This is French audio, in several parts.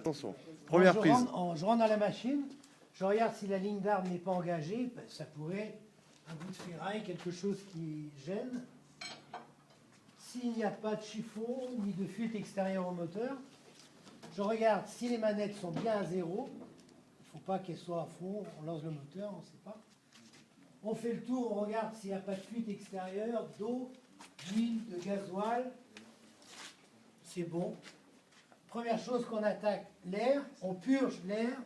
Attention, première prise. Je rentre dans la machine, je regarde si la ligne d'arbre n'est pas engagée. Ben, ça pourrait être un bout de ferraille, quelque chose qui gêne. S'il n'y a pas de chiffon ni de fuite extérieure au moteur, je regarde si les manettes sont bien à zéro. Il ne faut pas qu'elles soient à fond, on lance le moteur, on ne sait pas. On fait le tour, on regarde s'il n'y a pas de fuite extérieure, d'eau, d'huile, de gasoil. C'est bon. Première chose qu'on attaque, l'air. On purge l'air.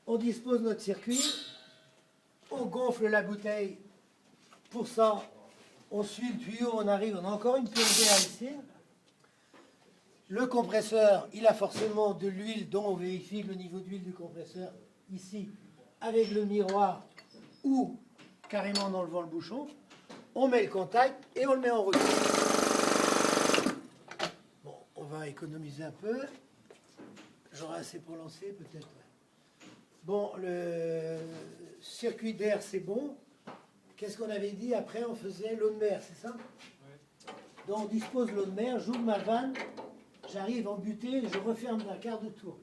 On dispose notre circuit. On gonfle la bouteille. Pour ça, on suit le tuyau, on arrive, on a encore une purge d'air ici. Le compresseur, il a forcément de l'huile, dont on vérifie le niveau d'huile du compresseur ici, avec le miroir ou carrément en enlevant le bouchon. On met le contact et on le met en route. Bon, on va économiser un peu. J'aurai assez pour lancer peut-être. Bon, le circuit d'air, c'est bon. Qu'est-ce qu'on avait dit? Après, on faisait l'eau de mer, c'est ça? Donc, on dispose l'eau de mer, j'ouvre ma vanne, j'arrive en butée, je referme d'un quart de tour,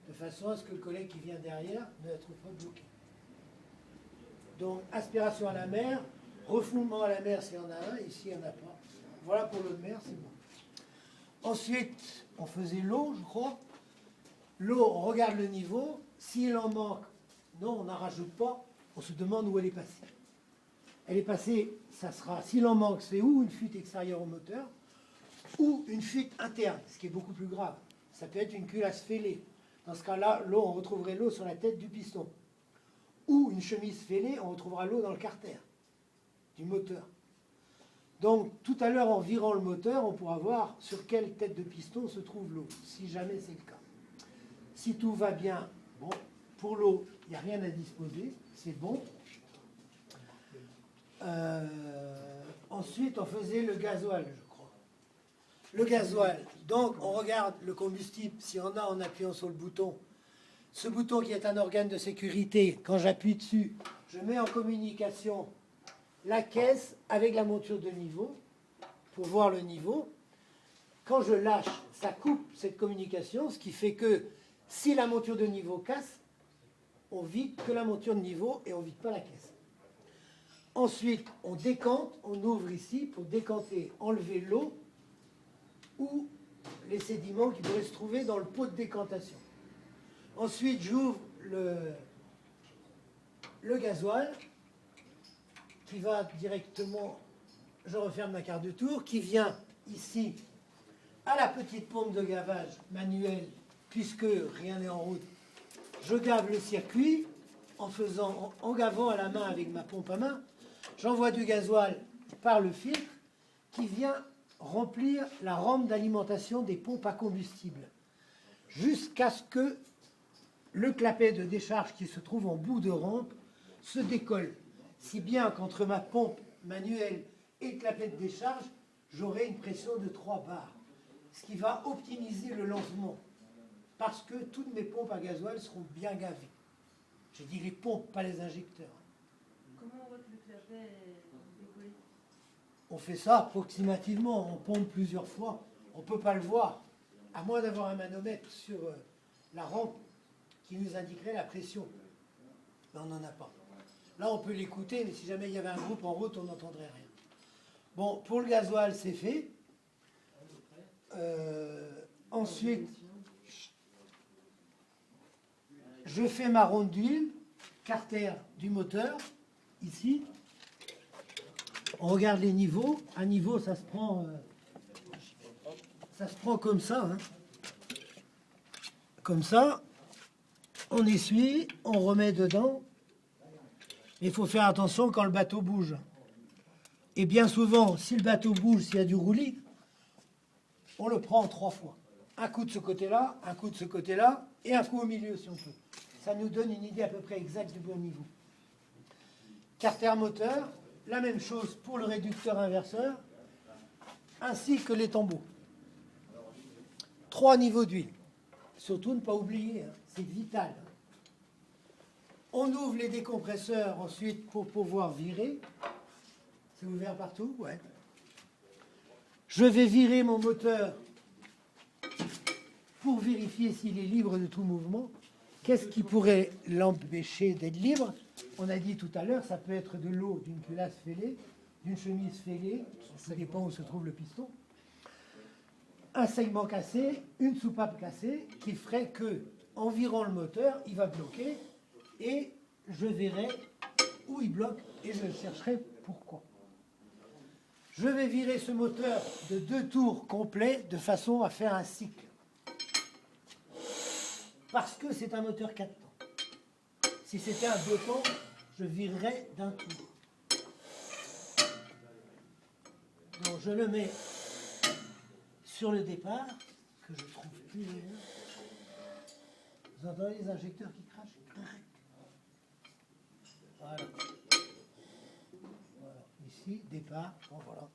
de façon à ce que le collègue qui vient derrière ne la trouve pas bloqué. Donc, aspiration à la mer, refoulement à la mer s'il y en a un, ici il n'y en a pas. Voilà pour l'eau de mer, c'est bon. Ensuite, on faisait l'eau, je crois. L'eau, on regarde le niveau. S'il en manque, non, on n'en rajoute pas. On se demande où elle est passée. Elle est passée, ça sera, s'il en manque, c'est ou une fuite extérieure au moteur, ou une fuite interne, ce qui est beaucoup plus grave. Ça peut être une culasse fêlée. Dans ce cas-là, l'eau, on retrouverait l'eau sur la tête du piston. Ou une chemise fêlée, on retrouvera l'eau dans le carter du moteur. Donc, tout à l'heure, en virant le moteur, on pourra voir sur quelle tête de piston se trouve l'eau, si jamais c'est le cas. Si tout va bien, bon, pour l'eau, il n'y a rien à disposer, c'est bon. Ensuite, on faisait le gasoil, je crois. Le gasoil, donc on regarde le combustible, s'il y en a en appuyant sur le bouton. Ce bouton qui est un organe de sécurité, quand j'appuie dessus, je mets en communication la caisse avec la monture de niveau pour voir le niveau. Quand je lâche, ça coupe cette communication, ce qui fait que si la monture de niveau casse, on vide que la monture de niveau et on ne vide pas la caisse. Ensuite, on décante, on ouvre ici pour décanter, enlever l'eau ou les sédiments qui pourraient se trouver dans le pot de décantation. Ensuite, j'ouvre le gasoil qui va directement, je referme ma carte de tour, qui vient ici à la petite pompe de gavage manuelle, puisque rien n'est en route. Je gave le circuit en gavant à la main avec ma pompe à main. J'envoie du gasoil par le filtre qui vient remplir la rampe d'alimentation des pompes à combustible jusqu'à ce que le clapet de décharge qui se trouve en bout de rampe se décolle. Si bien qu'entre ma pompe manuelle et le clapet de décharge, j'aurai une pression de 3 bars, ce qui va optimiser le lancement parce que toutes mes pompes à gasoil seront bien gavées. J'ai dit les pompes, pas les injecteurs. Comment on voit que le clapet est décollé? On fait ça approximativement, on pompe plusieurs fois. On ne peut pas le voir, à moins d'avoir un manomètre sur la rampe qui nous indiquerait la pression. Mais on n'en a pas. Là, on peut l'écouter, mais si jamais il y avait un groupe en route, on n'entendrait rien. Bon, pour le gasoil, c'est fait. Ensuite, je fais ma ronde d'huile, carter du moteur, ici. On regarde les niveaux. Un niveau, ça se prend comme ça. Hein. Comme ça. On essuie, on remet dedans. Il faut faire attention quand le bateau bouge. Et bien souvent, si le bateau bouge, s'il y a du roulis, on le prend 3 fois. Un coup de ce côté-là, un coup de ce côté-là, et un coup au milieu si on peut. Ça nous donne une idée à peu près exacte du bon niveau. Carter moteur, la même chose pour le réducteur inverseur, ainsi que les tambours. 3 niveaux d'huile. Surtout ne pas oublier, hein, c'est vital. On ouvre les décompresseurs ensuite pour pouvoir virer. C'est ouvert partout? Ouais. Je vais virer mon moteur pour vérifier s'il est libre de tout mouvement. Qu'est-ce qui pourrait l'empêcher d'être libre? On a dit tout à l'heure, ça peut être de l'eau, d'une culasse fêlée, d'une chemise fêlée, ça dépend où se trouve le piston. Un segment cassé, une soupape cassée, qui ferait que, environ le moteur, il va bloquer, et je verrai où il bloque, et je chercherai pourquoi. Je vais virer ce moteur de 2 tours complets, de façon à faire un cycle. Parce que c'est un moteur 4 temps. Si c'était un 2 temps, je virerais d'un tour. Donc je le mets sur le départ, que je trouve plus d'ailleurs. Vous entendez les injecteurs qui crachent? Voilà. Voilà. Ici, départ. Bon, voilà.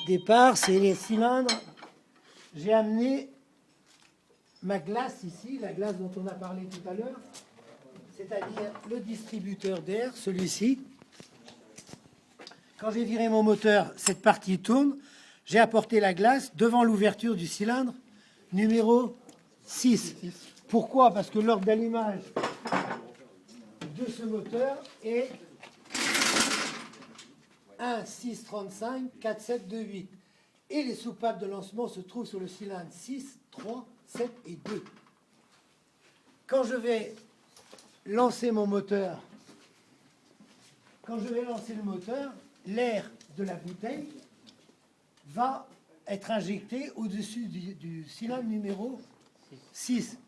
Départ, c'est les cylindres. J'ai amené ma glace ici, la glace dont on a parlé tout à l'heure, c'est-à-dire le distributeur d'air, celui-ci. Quand j'ai viré mon moteur, cette partie tourne. J'ai apporté la glace devant l'ouverture du cylindre numéro 6. Pourquoi? Parce que l'ordre d'allumage de ce moteur est 1, 6, 35, 4, 7, 2, 8. Et les soupapes de lancement se trouvent sur le cylindre 6, 3, 7 et 2. Quand je vais lancer mon moteur, le moteur, l'air de la bouteille va être injecté au-dessus du cylindre numéro 6.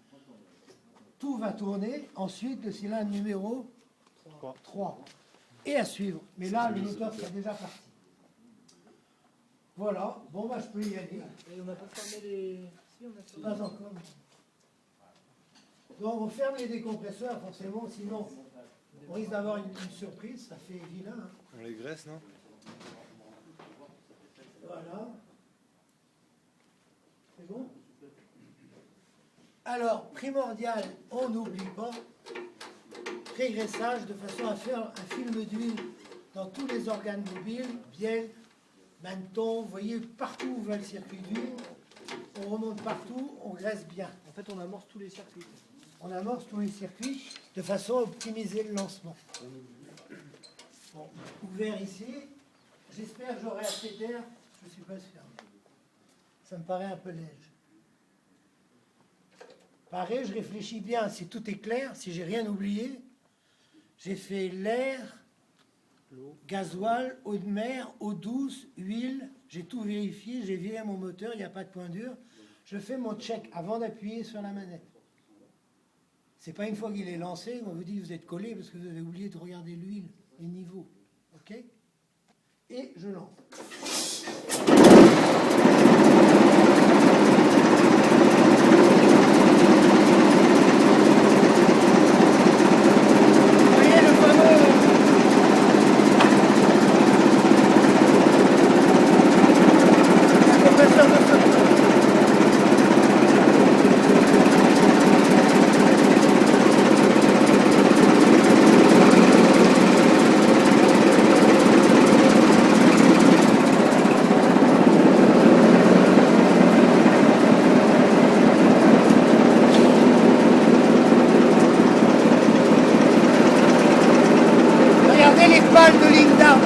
Tout va tourner, ensuite le cylindre numéro 3. Et à suivre. Mais là, le moteur sera déjà parti. Voilà, bon, bah, je peux y aller. Et on n'a pas fermé les... Si, on a fermé. Pas encore. Donc, on ferme les décompresseurs, forcément, sinon, on risque d'avoir une surprise, ça fait vilain. Hein. On les graisse, non? Voilà. C'est bon? Alors, primordial, on n'oublie pas, prégraissage de façon à faire un film d'huile dans tous les organes mobiles, bielle, menton, vous voyez, partout où va le circuit d'huile, on remonte partout, on graisse bien. En fait, on amorce tous les circuits. On amorce tous les circuits de façon à optimiser le lancement. Bon, ouvert ici, j'espère que j'aurai assez d'air, je ne suis pas sûr. Ça me paraît un peu léger. Pareil, je réfléchis bien, si tout est clair, si j'ai rien oublié. J'ai fait l'air, gasoil, eau de mer, eau douce, huile. J'ai tout vérifié, j'ai viré mon moteur, il n'y a pas de point dur. Je fais mon check avant d'appuyer sur la manette. C'est pas une fois qu'il est lancé qu'on vous dit vous êtes collé parce que vous avez oublié de regarder l'huile, les niveaux. OK? Et je lance. Regardez les pales de Linda.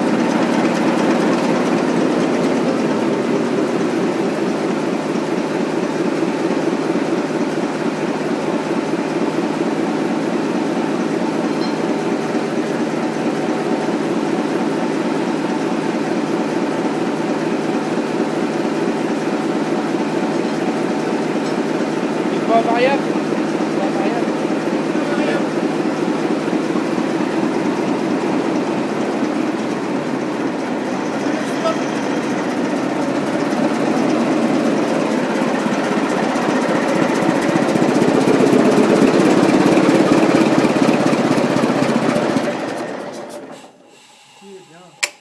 C'est pas variable. C'est pas variable.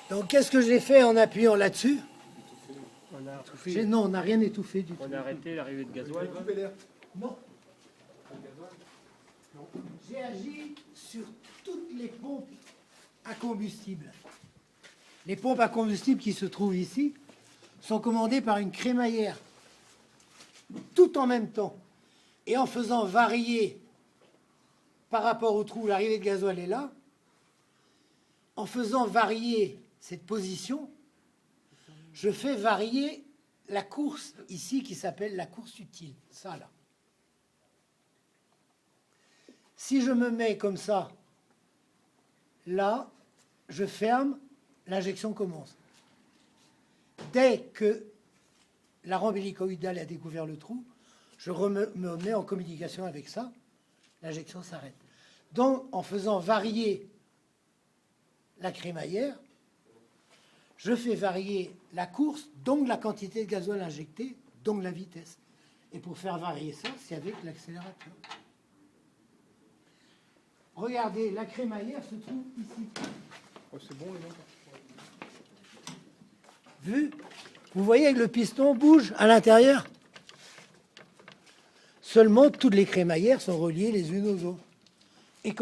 Donc qu'est-ce que j'ai fait en appuyant là-dessus? On a étouffé. Non, on n'a rien étouffé du tout. On a arrêté l'arrivée de gasoil. Non. J'ai agi sur toutes les pompes à combustible. Les pompes à combustible qui se trouvent ici sont commandées par une crémaillère. tout en même temps, et en faisant varier par rapport au trou où l'arrivée de gasoil est là, en faisant varier cette position, je fais varier la course ici qui s'appelle la course utile, ça là. Si je me mets comme ça, là, je ferme, l'injection commence. Dès que la rampe hélicoïdale a découvert le trou, je me mets en communication avec ça, l'injection s'arrête. Donc, en faisant varier la crémaillère, je fais varier la course, donc la quantité de gasoil injecté, donc la vitesse. Et pour faire varier ça, c'est avec l'accélérateur. Regardez, la crémaillère se trouve ici. Oh, c'est bon, les mecs. Vu? Vous voyez que le piston bouge à l'intérieur? Seulement, toutes les crémaillères sont reliées les unes aux autres. Et quand